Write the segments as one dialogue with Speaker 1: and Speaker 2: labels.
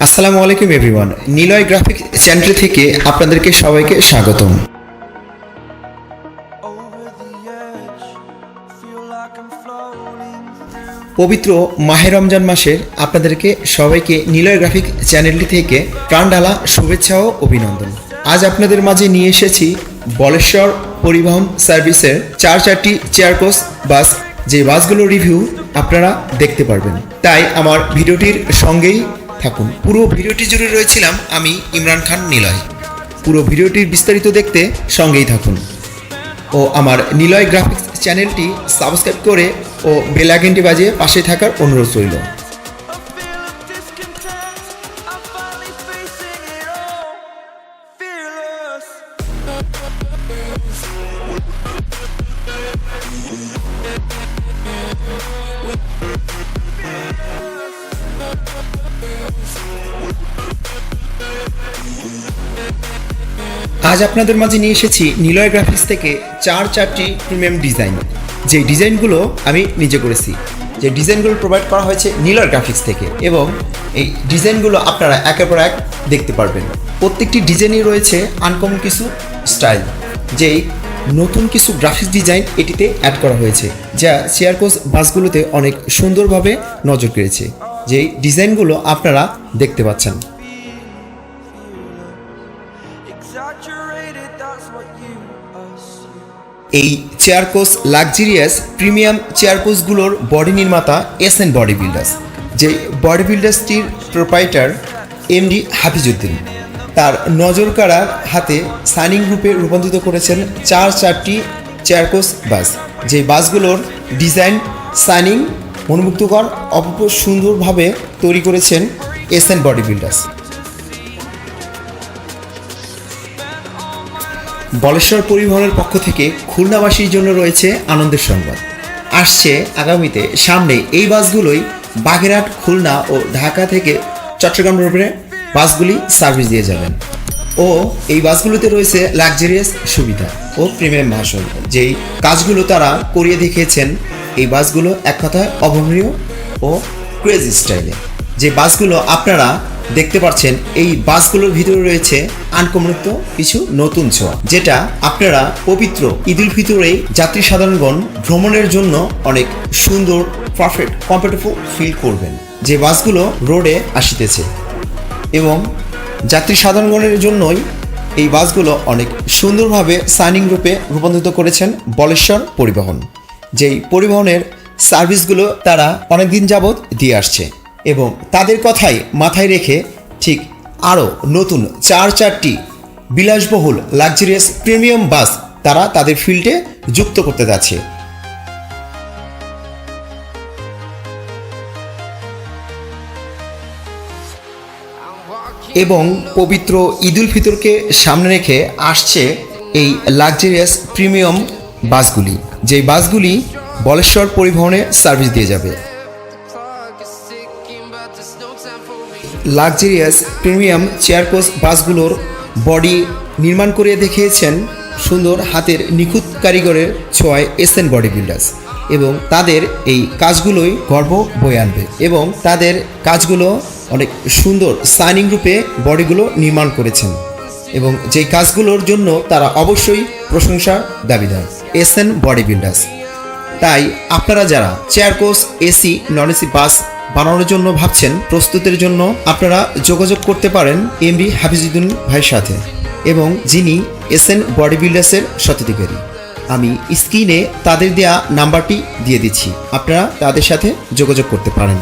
Speaker 1: আসসালামুআলাইকুম everyone, Niloy graphics channel থেকে আপনাদেরকে সবাইকে স্বাগতম। পবিত্র মাহে রমজান মাসের আপনাদেরকে সবাইকে নিলয় গ্রাফিক্স চ্যানেলটি থেকে প্রাণঢালা শুভেচ্ছা ও অভিনন্দন। আজ আপনাদের মাঝে নিয়ে এসেছি বলেশ্বর পরিবহন সার্ভিসের চারটি চেয়ার কোচ বাস, যে বাসগুলোর রিভিউ আপনারা দেখতে পারবেন। তাই আমার ভিডিওটির সঙ্গেই থাকুন। পুরো ভিডিওটি জুড়ে রয়েছিলাম আমি ইমরান খান নিলয়। পুরো ভিডিওটির বিস্তারিত দেখতে সঙ্গেই থাকুন ও আমার নিলয় গ্রাফিক্স চ্যানেলটি সাবস্ক্রাইব করে ও বেল আইকনটি বাজিয়ে পাশে থাকার অনুরোধ রইল। আজ আপনাদের মাঝে নিয়ে এসেছি নিলয় গ্রাফিক্স থেকে চারটি প্রিমিয়াম ডিজাইন। যে ডিজাইনগুলো আমি নিজে করেছি, যে ডিজাইনগুলো প্রোভাইড করা হয়েছে নিলয় গ্রাফিক্স থেকে, এবং এই ডিজাইনগুলো আপনারা একের পর এক দেখতে পারবেন। প্রত্যেকটি ডিজাইনই রয়েছে আনকমন কিছু স্টাইল, যেই নতুন কিছু গ্রাফিক্স ডিজাইন এটিতে অ্যাড করা হয়েছে, যা চেয়ার কোচ বাসগুলোতে অনেক সুন্দরভাবে নজর কেড়েছে। যেই ডিজাইনগুলো আপনারা দেখতে পাচ্ছেন, এই chair coach luxurious premium chair কোচগুলোর বডি নির্মাতা এসএন বডি বিল্ডার্স। যে বডি বিল্ডার্সটির প্রোপ্রাইটার এমডি হাফিজউদ্দিন তার নজর কাড়ার হাতে সাইনিং গ্রুপে রূপান্তরিত করেছেন চারটি চেয়ার কোচ বাস। যে বাসগুলোর ডিজাইন, সাইনিং মনোমুগ্ধকর, অপূর্ব সুন্দরভাবে তৈরি করেছেন এসএন বডি বিল্ডার্স। বলেশ্বর পরিবহনের পক্ষ থেকে খুলনাবাসীর জন্য রয়েছে আনন্দের সংবাদ। আসছে আগামীতে সামনে এই বাসগুলোই বাগেরহাট, খুলনা ও ঢাকা থেকে চট্টগ্রাম রোডে বাসগুলি সার্ভিস দিয়ে যাবেন। ও এই বাসগুলোতে রয়েছে লাক্সারিয়াস সুবিধা ও প্রিমিয়াম ভাষণ। যেই কাজগুলো তারা করিয়ে দেখিয়েছেন, এই বাসগুলো এক কথায় অভাবনীয় ও ক্রেজি স্টাইলে। যে বাসগুলো আপনারা দেখতে পাচ্ছেন, এই বাসগুলোর ভিতরে রয়েছে আনকমনিত কিছু নতুন ছোঁয়া, যেটা আপনারা পবিত্র ঈদুল ফিতরে যাত্রী সাধারণগণ ভ্রমণের জন্য অনেক সুন্দর, পারফেক্ট, কমফোর্টেবল ফিল করবেন। যে বাসগুলো রোডে আসিতেছে এবং যাত্রী সাধারণগণের জন্যই এই বাসগুলো অনেক সুন্দরভাবে সাইনিং রূপে রূপান্তরিত করেছেন বলেশ্বর পরিবহন। যেই পরিবহনের সার্ভিসগুলো তারা অনেকদিন যাবৎ দিয়ে আসছে, এবং তাদের কথাই মাথায় রেখে ঠিক আরও নতুন চারটি বিলাসবহুল লাক্সারিয়াস প্রিমিয়াম বাস তারা তাদের ফিল্ডে যুক্ত করতে যাচ্ছে। এবং পবিত্র ঈদুল ফিতরকে সামনে রেখে আসছে এই লাক্সারিয়াস প্রিমিয়াম বাসগুলি। যেই বাসগুলি বলেশ্বর পরিবহনে সার্ভিস দিয়ে যাবে। লাক্সারিয়াস প্রিমিয়াম চেয়ার কোচ বাসগুলোর বডি নির্মাণ করে দেখিয়েছেন সুন্দর হাতের নিখুঁত কারিগরের ছোঁয়ায় এসএন বডি বিল্ডার্স, এবং তাদের এই কাজগুলোই গর্ব বয়ে আনবে, এবং তাদের কাজগুলো অনেক সুন্দর সাইনিং রূপে বডিগুলো নির্মাণ করেছেন, এবং যেই কাজগুলোর জন্য তারা অবশ্যই প্রশংসার দাবিদার এসএন বডি বিল্ডার্স। তাই আপনারা যারা chair coach, AC, non AC bus বানানোর জন্য ভাবছেন, প্রস্তুতের জন্য আপনারা যোগাযোগ করতে পারেন এমডি হাফিজউদ্দিন ভাইয়ের সাথে, এবং যিনি এসএন বডি বিল্ডার্সের স্বত্বাধিকারী। আমি স্ক্রিনে তাদের দেওয়া নাম্বারটি দিয়ে দিচ্ছি, আপনারা তাদের সাথে যোগাযোগ করতে পারেন।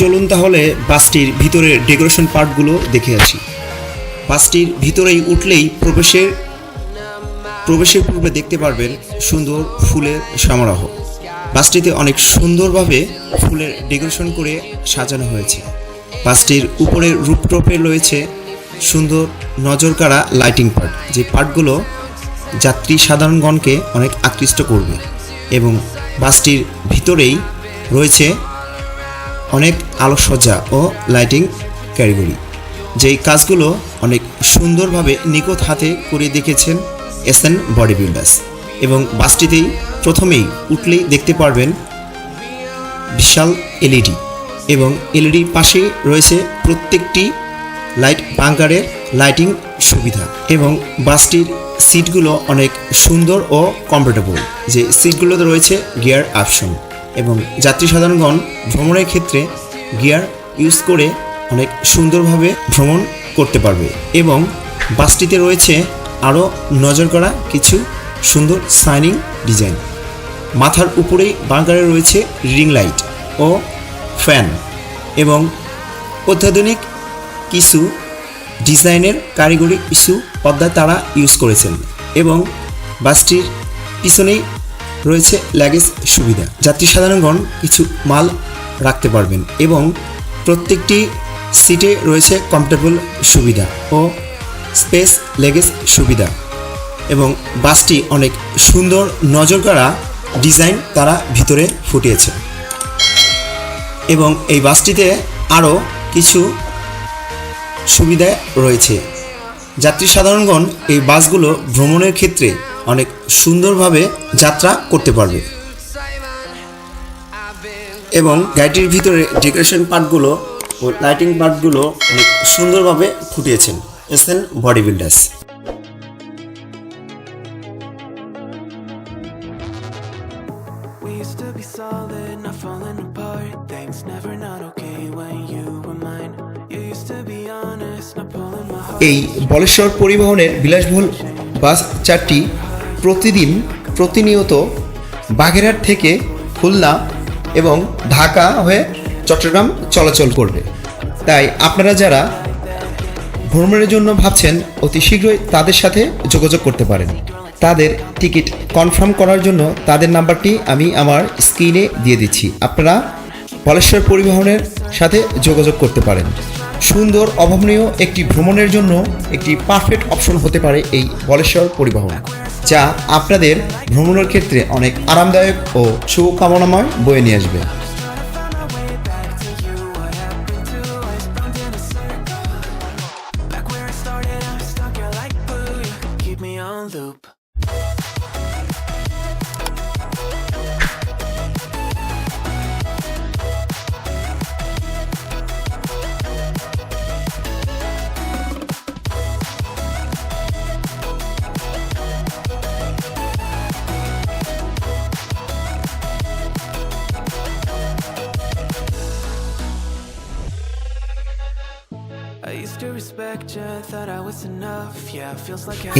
Speaker 1: চলুন তাহলে বাসটির ভিতরের ডেকোরেশন পার্টগুলো দেখে আসি। বাসটির ভিতরেই উঠলেই প্রবেশের পূর্বে দেখতে পারবেন সুন্দর ফুলের সমারোহ। বাসটিতে অনেক সুন্দরভাবে ফুলের ডেকোরেশন করে সাজানো হয়েছে। বাসটির উপরের রুফটপে রয়েছে সুন্দর নজর কাড়া লাইটিং পার্ট, যে পার্টগুলো যাত্রী সাধারণগণকে অনেক আকৃষ্ট করবে। এবং বাসটির ভিতরেই রয়েছে অনেক আলোকসজ্জা ও লাইটিং কারিগরি। যেই কাজগুলো অনেক সুন্দরভাবে নিখুঁত হাতে করে দেখেছেন এসএন বডি বিল্ডার্স। এবং বাসটিতেই প্রথমেই উঠলেই দেখতে পারবেন বিশাল এলইডি, এবং এলইডির পাশে রয়েছে প্রত্যেকটি লাইট বাঙ্কারের লাইটিং সুবিধা। এবং বাসটির সিটগুলো অনেক সুন্দর ও কমফোর্টেবল, যে সিটগুলোতে রয়েছে গিয়ার অপশন, এবং যাত্রী সাধারণগণ ভ্রমণের ক্ষেত্রে গিয়ার ইউজ করে অনেক সুন্দরভাবে ভ্রমণ করতে পারবে। এবং বাসটিতে রয়েছে আরও নজর করা কিছু সুন্দর শাইনিং ডিজাইন। মাথার উপরেই বাঙ্কারে রয়েছে রিং লাইট ও ফ্যান, এবং অত্যাধুনিক কিছু ডিজাইনের কারিগরি কিছু পর্দা তারা ইউজ করেছেন। এবং বাসটির পিছনেই রয়েছে লাগেজ সুবিধা, যাত্রী সাধারণগণ কিছু মাল রাখতে পারবেন। এবং প্রত্যেকটি সিটে রয়েছে কমফোর্টেবল সুবিধা ও স্পেস লেগেজ সুবিধা। এবং বাসটি অনেক সুন্দর নজর করা ডিজাইন তারা ভিতরে ফুটিয়েছে। এবং এই বাসটিতে আরও কিছু সুবিধা রয়েছে। যাত্রী সাধারণগণ এই বাসগুলো ভ্রমণের ক্ষেত্রে অনেক সুন্দরভাবে যাত্রা করতে পারবে। এবং গাড়িটির ভিতরে ডেকোরেশন পার্টগুলো ও লাইটিং পার্টগুলো অনেক সুন্দরভাবে ফুটিয়েছেন এসএন বডি বিল্ডার্স। এই বলেশ্বর পরিবহনের বিলাসবহুল বাস চারটি প্রতিনিয়ত বাগেরহাট থেকে খুলনা এবং ঢাকা হয়ে চট্টগ্রাম চলাচল করবে। তাই আপনারা যারা ভ্রমণের জন্য ভাবছেন অতি শীঘ্রই তাদের সাথে যোগাযোগ করতে পারেন। তাদের টিকিট কনফার্ম করার জন্য তাদের নাম্বারটি আমি আমার স্ক্রিনে দিয়ে দিচ্ছি, আপনারা বলেশ্বর পরিবহনের সাথে যোগাযোগ করতে পারেন। সুন্দর অভাবনীয় একটি ভ্রমণের জন্য একটি পারফেক্ট অপশন হতে পারে এই বলেশ্বর পরিবহন, যা আপনাদের ভ্রমণের ক্ষেত্রে অনেক আরামদায়ক ও শুভকামনাময় বয়ে নিয়ে আসবে।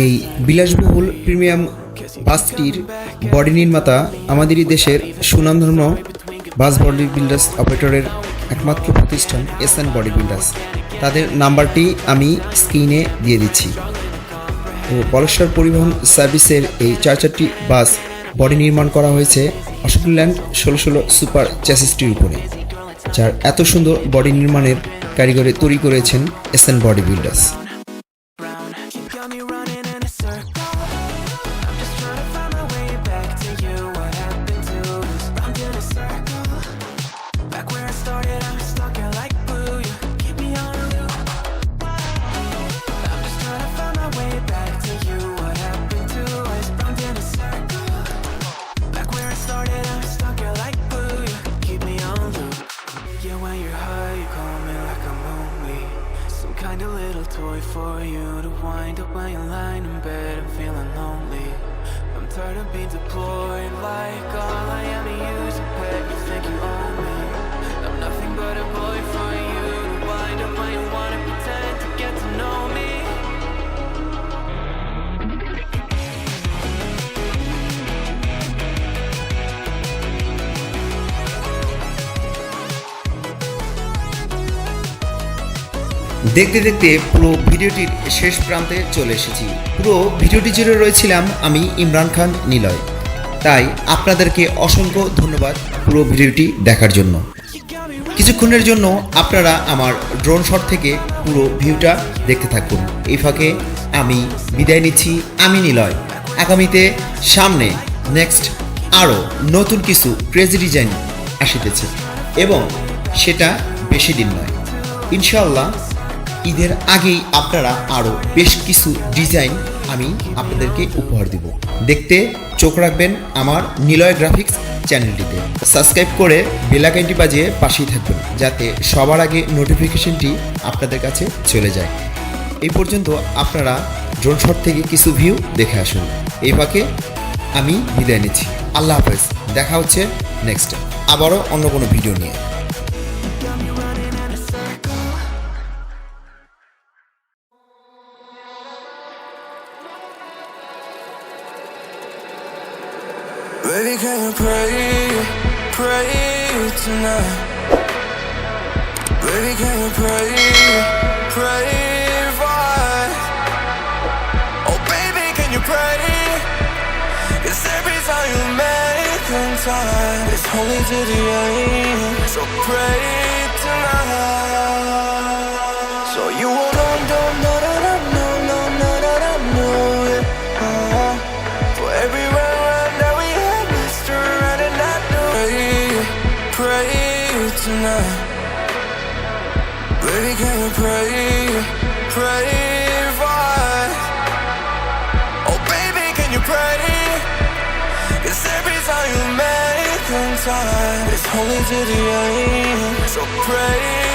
Speaker 1: এই বিলাসবহুল প্রিমিয়াম বাসটির বডি নির্মাতা আমাদেরই দেশের সুনামধন্য বাস বডি বিল্ডার্স অপারেটরের একমাত্র প্রতিষ্ঠান এসএন বডি বিল্ডার্স। তাদের নাম্বারটি আমি স্ক্রিনে দিয়ে দিচ্ছি। ও বলেশ্বর পরিবহন সার্ভিসের এই চারটি বাস বডি নির্মাণ করা হয়েছে অশোকল্যান্ড 1616 সুপার চ্যাসিসটির উপরে, যার এত সুন্দর বডি নির্মাণের কারিগরে তৈরি করেছেন SN body builders.
Speaker 2: For you to wind up while you're lying in bed and feeling lonely. I'm tired of being deployed like all I am to use a pet. You think you own me? I'm nothing but a boy for you to wind up while you wanna pretend to get to know me.
Speaker 1: দেখতে দেখতে পুরো ভিডিওটির শেষ প্রান্তে চলে এসেছি। পুরো ভিডিওটি জুড়ে রয়েছিলাম আমি ইমরান খান নিলয়। তাই আপনাদেরকে অসংখ্য ধন্যবাদ পুরো ভিডিওটি দেখার জন্য। কিছুক্ষণের জন্য আপনারা আমার ড্রোন শট থেকে পুরো ভিউটা দেখতে থাকুন। এই ফাঁকে আমি বিদায় নিচ্ছি, আমি নিলয়। আগামীতে সামনে নেক্সট আরও নতুন কিছু ক্রেজি ডিজাইন আসিতেছে, এবং সেটা বেশি দিন নয়, ইনশাআল্লাহ ঈদের আগেই আপনারা আরও বেশ কিছু ডিজাইন আমি আপনাদেরকে উপহার দিব। দেখতে চোখ রাখবেন আমার নিলয় গ্রাফিক্স চ্যানেলটিতে, সাবস্ক্রাইব করে বেল আইকনটি বাজিয়ে পাশেই থাকবেন যাতে সবার আগে নোটিফিকেশনটি আপনাদের কাছে চলে যায়। এই পর্যন্ত আপনারা ড্রোন শট থেকে কিছু ভিউ দেখে আসুন। এই ফাঁকে আমি বিদায় নিচ্ছি। আল্লাহ হাফেজ, দেখা হচ্ছে নেক্সট আবারও অন্য কোনো ভিডিও নিয়ে।
Speaker 2: Baby, can you pray tonight? Baby, can you pray for us? Oh, baby, can you pray? 'Cause every time you make time, it's only to the end. So pray tonight. So you won't know, yeah. For everywhere that we had, Mr. Right and I know. Pray tonight. Baby, can you pray for us? Oh, baby, can you pray? 'Cause every time you make time, it's only to the end. So pray